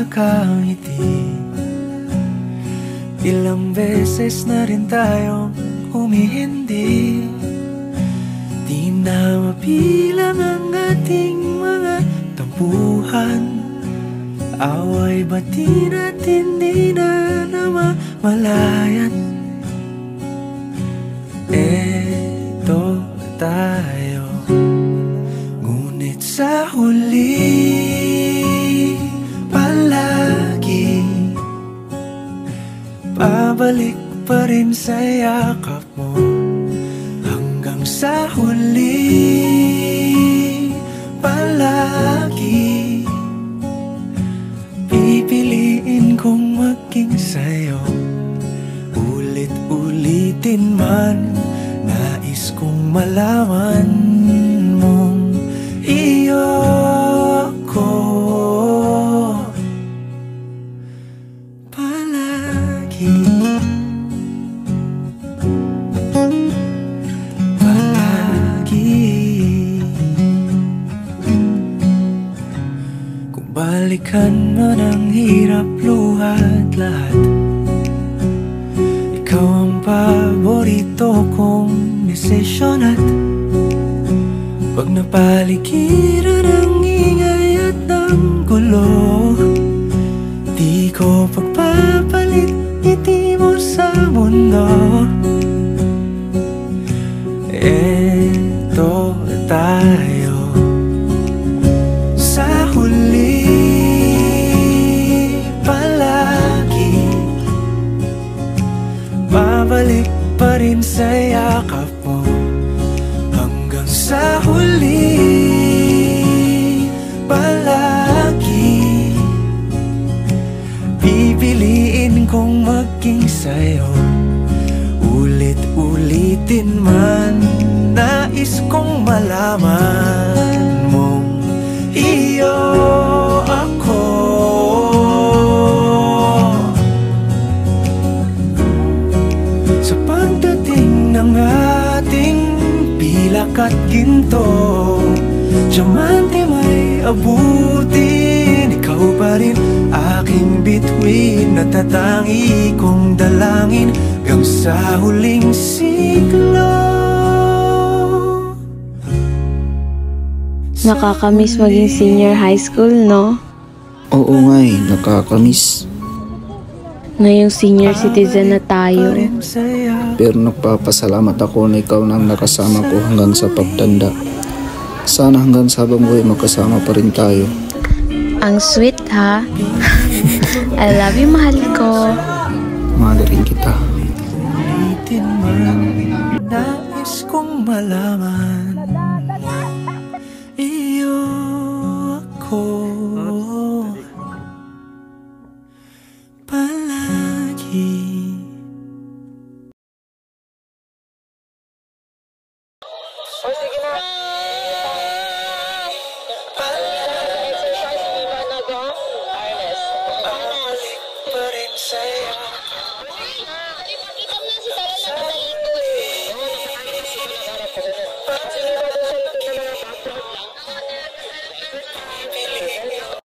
nakangiti. Ilang beses na rin tayong humihindi. Di na mabilang ang ating mga tampuhan. Away bati natin di na namamalayan. Eto tayo, ngunit sa huli palagi babalik pa rin sa yakap mo. Hanggang sa huli palagi pipiliin kong maging sa'yo. Ulit-ulitin man, nais kong malaman mong iyo ako palagi. Kung balikan man ang hirap, luhat lahat, ikaw ang paborito kong desisyon. At pag napaligiran ang ingay at ng gulo, di ko pagpapalit ngiti mo sa mundo. Eto tayo, sa huli palagi babalik pa rin sa yakap mo. Hanggang sa huli palagi pipiliin kong maging sa'yo. Ulit-ulitin man, nais kong malaman mong iyo ako. Sa pagdating ng ating pilak at ginto, diamante may abutin, ikaw pa rin aking bituin. Natatangi kong dalangin hanggang sa huling siglo. Nakakamiss maging senior high school, no? Oo nga eh, nakakamiss. Ngayong senior citizen na tayo. Pero nagpapasalamat ako na ikaw na ang nakasama ko hanggang sa pagtanda. Sana hanggang sa habang buhay magkasama pa rin tayo. Ang sweet, ha? I love you, mahal ko. Mahal rin kita. Nais kong malaman iyo ako palagi. O sige na. Exercise, hindi ba nag-arness? Babalik pa rin sa'yo.